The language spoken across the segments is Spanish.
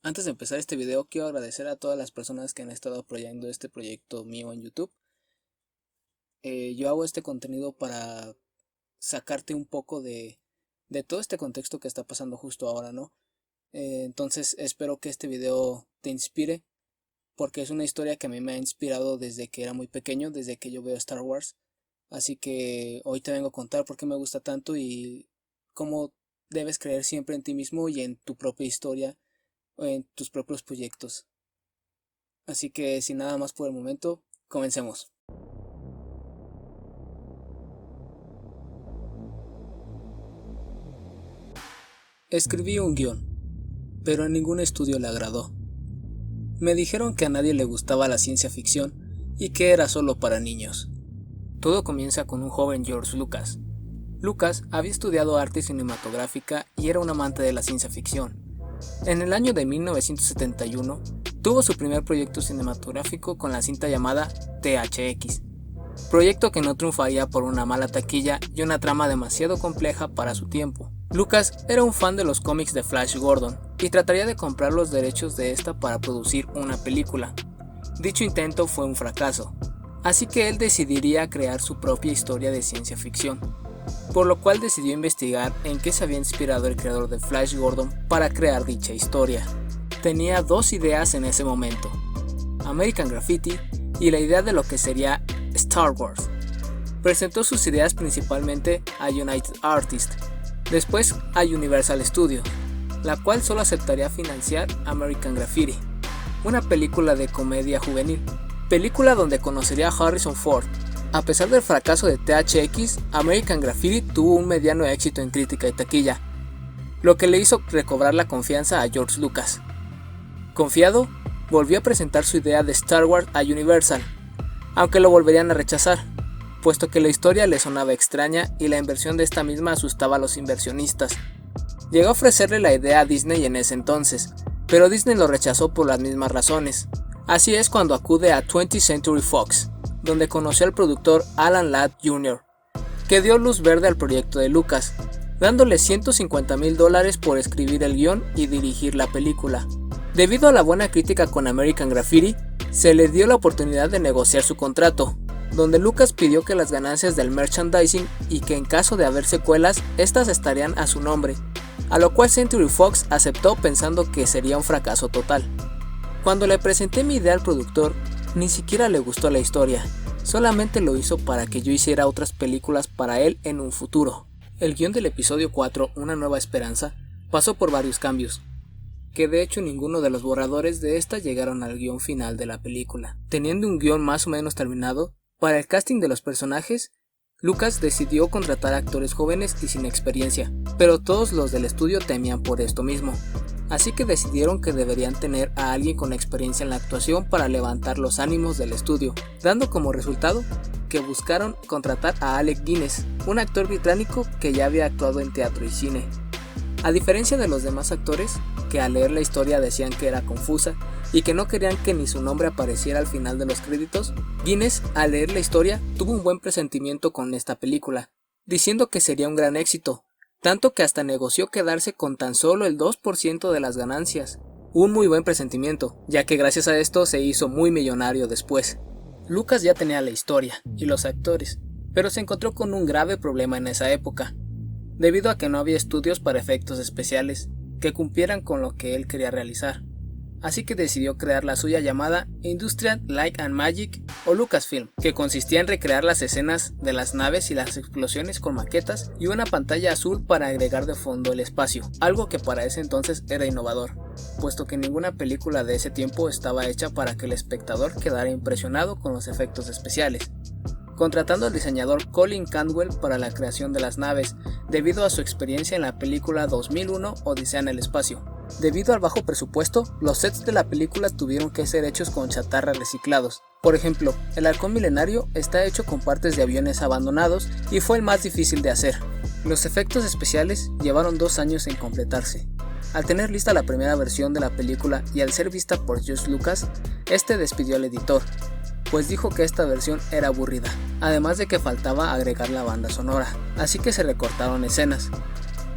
Antes de empezar este video, quiero agradecer a todas las personas que han estado apoyando este proyecto mío en YouTube. Yo hago este contenido para sacarte un poco de todo este contexto que está pasando justo ahora, ¿no? Entonces espero que este video te inspire, porque es una historia que a mí me ha inspirado desde que era muy pequeño, desde que yo veo Star Wars. Así que hoy te vengo a contar por qué me gusta tanto y cómo debes creer siempre en ti mismo y en tu propia historia o en tus propios proyectos. Así que sin nada más por el momento, comencemos. Escribí un guión, pero a ningún estudio le agradó. Me dijeron que a nadie le gustaba la ciencia ficción y que era solo para niños. Todo comienza con un joven George Lucas. Lucas había estudiado arte cinematográfica y era un amante de la ciencia ficción. En el año de 1971, tuvo su primer proyecto cinematográfico con la cinta llamada THX, proyecto que no triunfaría por una mala taquilla y una trama demasiado compleja para su tiempo. Lucas era un fan de los cómics de Flash Gordon y trataría de comprar los derechos de esta para producir una película. Dicho intento fue un fracaso, así que él decidiría crear su propia historia de ciencia ficción, por lo cual decidió investigar en qué se había inspirado el creador de Flash Gordon para crear dicha historia. Tenía dos ideas en ese momento: American Graffiti y la idea de lo que sería Star Wars. Presentó sus ideas principalmente a United Artists, después a Universal Studios, la cual solo aceptaría financiar American Graffiti, una película de comedia juvenil, película donde conocería a Harrison Ford. A pesar del fracaso de THX, American Graffiti tuvo un mediano éxito en crítica y taquilla, lo que le hizo recobrar la confianza a George Lucas. Confiado, volvió a presentar su idea de Star Wars a Universal, aunque lo volverían a rechazar, puesto que la historia le sonaba extraña y la inversión de esta misma asustaba a los inversionistas. Llegó a ofrecerle la idea a Disney en ese entonces, pero Disney lo rechazó por las mismas razones. Así es cuando acude a 20th Century Fox, donde conoció al productor Alan Ladd Jr., que dio luz verde al proyecto de Lucas, dándole $150,000 por escribir el guión y dirigir la película. Debido a la buena crítica con American Graffiti, se le dio la oportunidad de negociar su contrato, donde Lucas pidió que las ganancias del merchandising y que en caso de haber secuelas, estas estarían a su nombre, a lo cual Century Fox aceptó pensando que sería un fracaso total. Cuando le presenté mi idea al productor, ni siquiera le gustó la historia, solamente lo hizo para que yo hiciera otras películas para él en un futuro. El guión del episodio 4, Una Nueva Esperanza, pasó por varios cambios, que de hecho ninguno de los borradores de esta llegaron al guión final de la película. Teniendo un guión más o menos terminado, para el casting de los personajes, Lucas decidió contratar actores jóvenes y sin experiencia, pero todos los del estudio temían por esto mismo, así que decidieron que deberían tener a alguien con experiencia en la actuación para levantar los ánimos del estudio, dando como resultado que buscaron contratar a Alec Guinness, un actor británico que ya había actuado en teatro y cine. A diferencia de los demás actores, que al leer la historia decían que era confusa y que no querían que ni su nombre apareciera al final de los créditos, Guinness, al leer la historia, tuvo un buen presentimiento con esta película, diciendo que sería un gran éxito, tanto que hasta negoció quedarse con tan solo el 2% de las ganancias. Un muy buen presentimiento, ya que gracias a esto se hizo muy millonario después. Lucas ya tenía la historia y los actores, pero se encontró con un grave problema en esa época, debido a que no había estudios para efectos especiales que cumplieran con lo que él quería realizar. Así que decidió crear la suya llamada Industrial Light and Magic o Lucasfilm, que consistía en recrear las escenas de las naves y las explosiones con maquetas y una pantalla azul para agregar de fondo el espacio, algo que para ese entonces era innovador, puesto que ninguna película de ese tiempo estaba hecha para que el espectador quedara impresionado con los efectos especiales. Contratando al diseñador Colin Cantwell para la creación de las naves, debido a su experiencia en la película 2001 Odisea en el espacio. Debido al bajo presupuesto, los sets de la película tuvieron que ser hechos con chatarra reciclados. Por ejemplo, el halcón milenario está hecho con partes de aviones abandonados y fue el más difícil de hacer. Los efectos especiales llevaron 2 años en completarse. Al tener lista la primera versión de la película y al ser vista por George Lucas, este despidió al editor, pues dijo que esta versión era aburrida, además de que faltaba agregar la banda sonora, así que se recortaron escenas.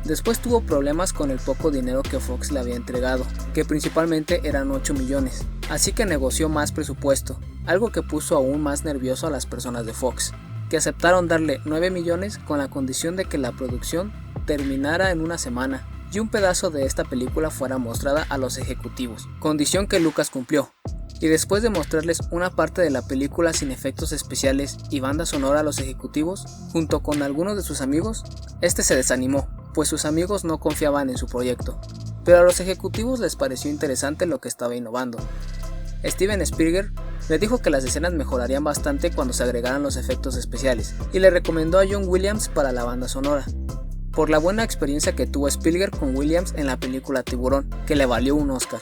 Después tuvo problemas con el poco dinero que Fox le había entregado, que principalmente eran 8 millones, así que negoció más presupuesto, algo que puso aún más nervioso a las personas de Fox, que aceptaron darle 9 millones con la condición de que la producción terminara en una semana y un pedazo de esta película fuera mostrada a los ejecutivos, condición que Lucas cumplió. Y después de mostrarles una parte de la película sin efectos especiales y banda sonora a los ejecutivos, junto con algunos de sus amigos, este se desanimó, pues sus amigos no confiaban en su proyecto, pero a los ejecutivos les pareció interesante lo que estaba innovando. Steven Spielberg le dijo que las escenas mejorarían bastante cuando se agregaran los efectos especiales, y le recomendó a John Williams para la banda sonora, por la buena experiencia que tuvo Spielberg con Williams en la película Tiburón, que le valió un Oscar.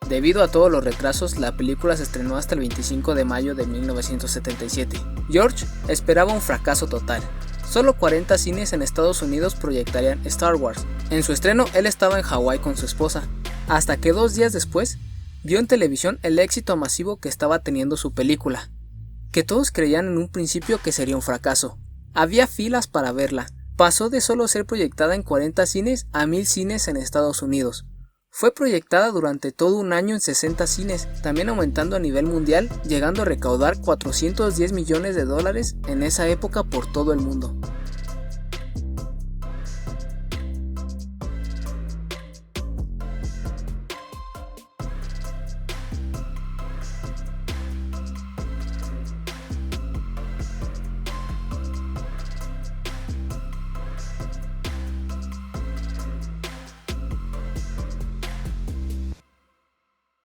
Debido a todos los retrasos, la película se estrenó hasta el 25 de mayo de 1977. George esperaba un fracaso total. Solo 40 cines en Estados Unidos proyectarían Star Wars. En su estreno, él estaba en Hawái con su esposa, hasta que 2 días después, vio en televisión el éxito masivo que estaba teniendo su película, que todos creían en un principio que sería un fracaso. Había filas para verla. Pasó de solo ser proyectada en 40 cines a 1000 cines en Estados Unidos. Fue proyectada durante todo un año en 60 cines, también aumentando a nivel mundial, llegando a recaudar $410 millones en esa época por todo el mundo.